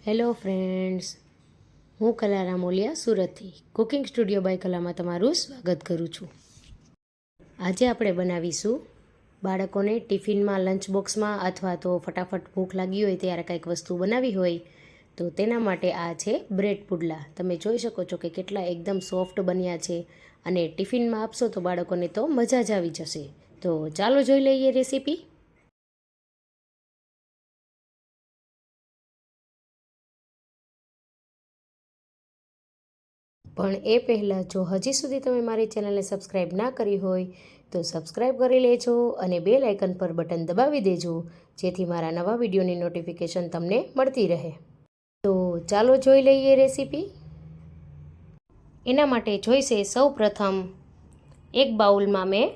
Hello friends, હું કલા રામોલિયા સુરતથી કુકિંગ સ્ટુડિયો બાય કલામાં તમારું સ્વાગત કરું છું। આજે આપણે બનાવીશું બાળકોને ટિફિનમાં, લંચ બોક્સમાં અથવા તો ફટાફટ ભૂખ લાગી હોય ત્યારે કંઈક વસ્તુ બનાવી હોય તો તેના માટે આ છે બ્રેડ પુડલા। તમે જોઈ શકો છો કે કેટલા એકદમ સોફ્ટ બન્યા છે અને ટિફિનમાં આપશો તો બાળકોને તો મજા જ આવી જશે। તો ચાલો જોઈ લઈએ રેસીપી। પણ એ પહેલાં જો હજી સુધી તમે મારી ચેનલને સબસ્ક્રાઈબ ના કરી હોય તો સબસ્ક્રાઈબ કરી લેજો અને બેલ આઇકન પર બટન દબાવી દેજો, જેથી મારા નવા વિડીયોની નોટિફિકેશન તમને મળતી રહે। તો ચાલો જોઈ લઈએ રેસીપી। એના માટે જોઈશે સૌ પ્રથમ એક બાઉલમાં મેં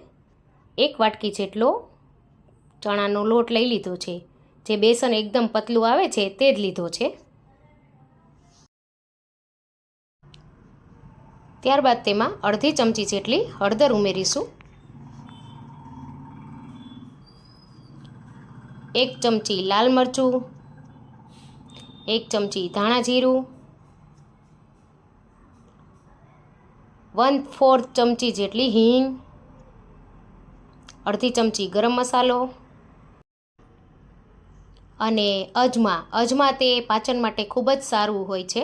1 વાટકી જેટલો ચણાનો લોટ લઈ લીધો છે, જે બેસન એકદમ પતલું આવે છે તે જ લીધો છે। ત્યારબાદ તેમાં અડધી ચમચી જેટલી હળદર ઉમેરીશું, 1 ચમચી લાલ મરચું, 1 ચમચી ધાણા જીરું, 1/4 ચમચી જેટલી હિંગ, અડધી ચમચી ગરમ મસાલો અને અજમા તે પાચન માટે ખૂબ જ સારું હોય છે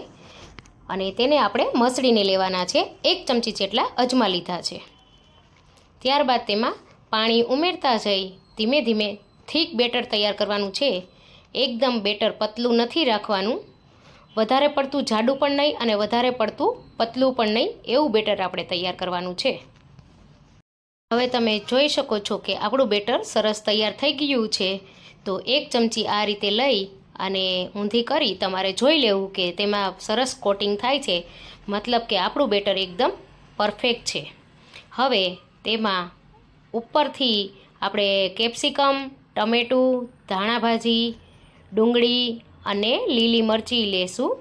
અને તેને આપણે મસળીને લેવાના છે। 1 ચમચી જેટલા અજમા લીધા છે। ત્યારબાદ તેમાં પાણી ઉમેરતા જઈ ધીમે ધીમે થીક બેટર તૈયાર કરવાનું છે। એકદમ બેટર પતલું નથી રાખવાનું, વધારે પડતું જાડું પણ નહીં અને વધારે પડતું પતલું પણ નહીં, એવું બેટર આપણે તૈયાર કરવાનું છે। હવે તમે જોઈ શકો છો કે આપણું બેટર સરસ તૈયાર થઈ ગયું છે। તો 1 ચમચી આ રીતે લઈ અને ઊંધી કરી તમારે જોઈ લેવું કે તેમાં સરસ કોટિંગ થાય છે, મતલબ કે આપણું બેટર એકદમ પરફેક્ટ છે। હવે તેમાં ઉપરથી આપણે કેપ્સિકમ, ટમેટું, ધાણા ભાજી, ડુંગળી અને લીલી મરચી લેશું।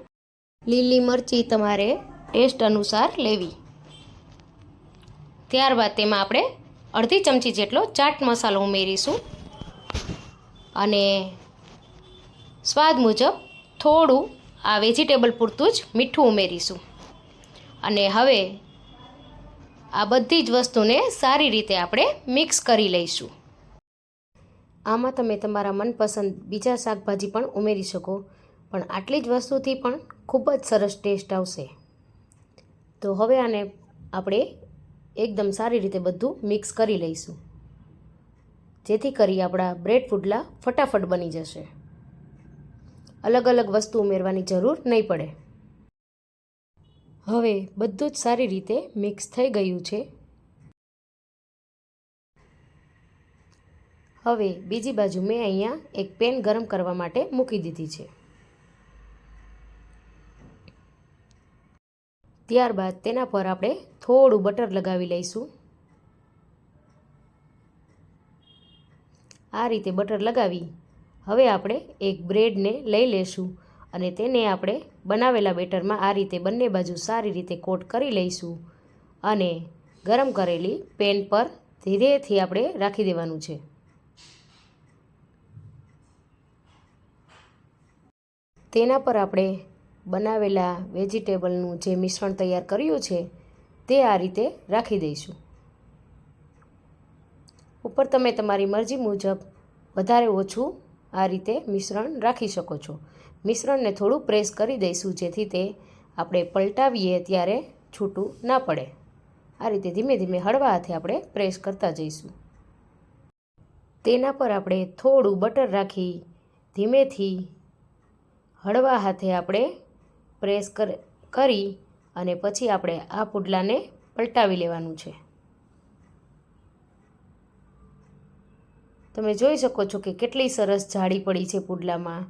લીલી મરચી તમારે ટેસ્ટ અનુસાર લેવી। ત્યારબાદ તેમાં આપણે અડધી ચમચી જેટલો ચાટ મસાલો ઉમેરીશું અને સ્વાદ મુજબ થોડું આ વેજીટેબલ પૂરતું જ મીઠું ઉમેરીશું અને હવે આ બધી જ વસ્તુને સારી રીતે આપણે મિક્સ કરી લઈશું। આમાં તમે તમારા મનપસંદ બીજા શાકભાજી પણ ઉમેરી શકો, પણ આટલી જ વસ્તુથી પણ ખૂબ જ સરસ ટેસ્ટ આવશે। તો હવે આને આપણે એકદમ સારી રીતે બધું મિક્સ કરી લઈશું, જેથી કરી આપણા બ્રેડ પુડલા ફટાફટ બની જશે, અલગ અલગ વસ્તુ ઉમેરવાની જરૂર નહીં પડે। હવે બધું જ સારી રીતે મિક્સ થઈ ગયું છે। હવે બીજી બાજુ મેં અહીંયા એક પેન ગરમ કરવા માટે મૂકી દીધી છે। ત્યારબાદ તેના પર આપણે થોડું બટર લગાવી લઈશું। આ રીતે બટર લગાવી હવે આપણે એક બ્રેડને લઈ લેશું અને તેને આપણે બનાવેલા બેટરમાં આ રીતે બંને બાજુ સારી રીતે કોટ કરી લઈશું અને ગરમ કરેલી પેન પર ધીરેથી આપણે રાખી દેવાનું છે। તેના પર આપણે બનાવેલા વેજીટેબલનું જે મિશ્રણ તૈયાર કર્યું છે તે આ રીતે રાખી દઈશું। ઉપર તમે તમારી મરજી મુજબ વધારે ઓછું આ રીતે મિશ્રણ રાખી શકો છો। મિશ્રણને થોડું પ્રેસ કરી દઈશું, જેથી તે આપણે પલટાવીએ ત્યારે છૂટું ના પડે। આ રીતે ધીમે ધીમે હળવા હાથે આપણે પ્રેસ કરતા જઈશું। તેના પર આપણે થોડું બટર રાખી ધીમેથી હળવા હાથે આપણે પ્રેસ કરી અને પછી આપણે આ પુડલાને પલટાવી લેવાનું છે। તમે જોઈ શકો છો કે કેટલી સરસ જાળી પડી છે પુડલામાં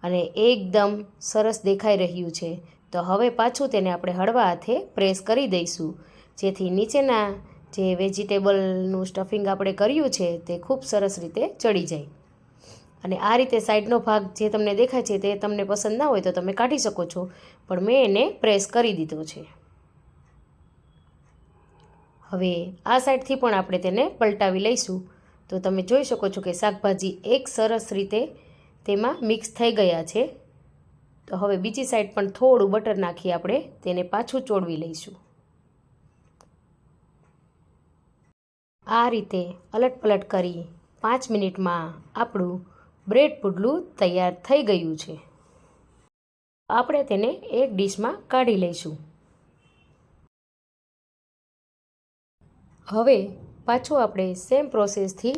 અને એકદમ સરસ દેખાઈ રહ્યું છે। તો હવે પાછું તેને આપણે હળવા હાથે પ્રેસ કરી દઈશું, જેથી નીચેના જે વેજીટેબલનું સ્ટફિંગ આપણે કર્યું છે તે ખૂબ સરસ રીતે ચડી જાય। અને આ રીતે સાઈડનો ભાગ જે તમને દેખાય છે તે તમને પસંદ ના હોય તો તમે કાઢી શકો છો, પણ મેં એને પ્રેસ કરી દીધો છે। હવે આ સાઈડથી પણ આપણે તેને પલટાવી લઈશું। તો તમે જોઈ શકો છો કે શાકભાજી એક સરસ રીતે તેમાં મિક્સ થઈ ગયા છે। તો હવે બીજી સાઈડ પણ થોડું બટર નાખી આપણે તેને પાછું ચોળવી લઈશું. આ રીતે અલટપલટ કરી 5 મિનિટમાં આપણું બ્રેડ પુડલું તૈયાર થઈ ગયું છે. આપણે તેને એક ડીશમાં કાઢી લઈશું. હવે પાછું આપણે સેમ પ્રોસેસથી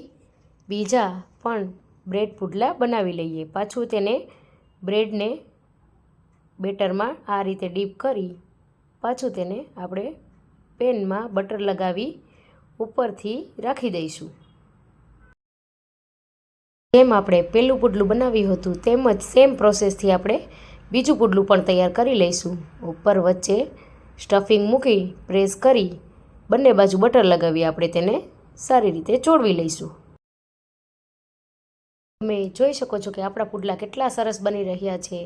બીજા પણ બ્રેડ પુડલા બનાવી લઈએ. પાછું તેને બ્રેડને બેટરમાં આ રીતે ડીપ કરી પાછું તેને આપણે પેનમાં બટર લગાવી ઉપરથી રાખી દઈશું. જેમ આપણે પહેલું પુડલું બનાવ્યું હતું તેમ જ સેમ પ્રોસેસથી આપણે બીજું પુડલું પણ તૈયાર કરી લઈશું. ઉપર વચ્ચે સ્ટફિંગ મૂકી પ્રેસ કરી બંને બાજુ બટર લગાવી આપણે તેને સારી રીતે ચોળવી લઈશું. તમે જોઈ શકો છો કે આપણા પુડલા કેટલા સરસ બની રહ્યા છે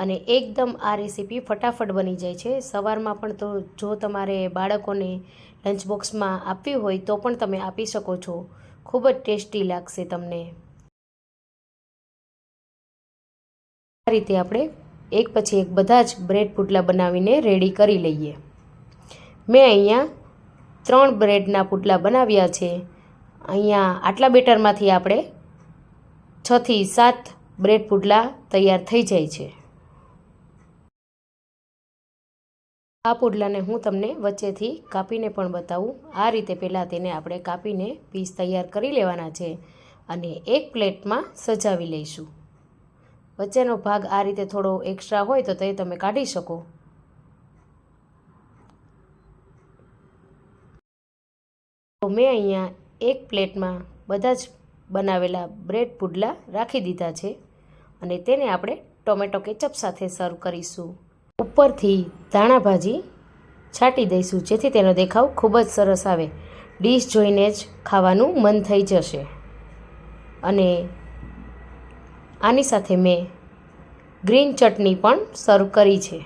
અને એકદમ આ રેસીપી ફટાફટ બની જાય છે. સવારમાં પણ તો જો તમારે બાળકોને લંચ બોક્સમાં આપવી હોય તો પણ તમે આપી શકો છો. ખૂબ જ ટેસ્ટી લાગશે તમને. આ રીતે આપણે એક પછી એક બધા જ બ્રેડ પુડલા બનાવીને રેડી કરી લઈએ. મેં અહીંયા 3 બ્રેડના પુડલા બનાવ્યા છે. અહીંયા આટલા બેટરમાંથી આપણે 6 થી 7 બ્રેડ પુડલા તૈયાર થઈ જાય છે. આ પુડલાને હું તમને વચ્ચેથી કાપીને પણ બતાવું. આ રીતે પહેલાં તેને આપણે કાપીને પીસ તૈયાર કરી લેવાના છે અને એક પ્લેટમાં સજાવી લઈશું. વચ્ચેનો ભાગ આ રીતે થોડો એક્સ્ટ્રા હોય તો તે તમે કાઢી શકો. તો મેં અહીંયા એક પ્લેટમાં બધા જ બનાવેલા બ્રેડ પુડલા રાખી દીધા છે અને તેને આપણે ટોમેટો કેચઅપ સાથે સર્વ કરીશું. ઉપરથી ધાણા ભાજી છાંટી દઈશું જેથી તેનો દેખાવ ખૂબ જ સરસ આવે. ડીશ જોઈને જ ખાવાનું મન થઈ જશે. અને આની સાથે મેં ગ્રીન ચટણી પણ સર્વ કરી છે.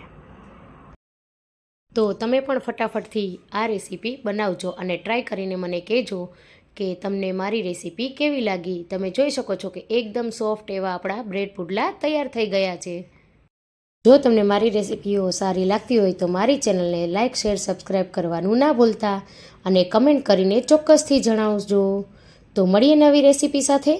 તો તમે પણ ફટાફટથી આ રેસીપી બનાવજો અને ટ્રાય કરીને મને કહેજો કે તમને મારી રેસીપી કેવી લાગી. તમે જોઈ શકો છો કે એકદમ સોફ્ટ એવા આપણા બ્રેડ પુડલા તૈયાર થઈ ગયા છે. જો તમને મારી રેસીપીઓ સારી લાગતી હોય તો મારી ચેનલને લાઇક, શેર, સબસ્ક્રાઈબ કરવાનું ના ભૂલતા અને કમેન્ટ કરીને ચોક્કસથી જણાવજો. તો મળીએ નવી રેસીપી સાથે.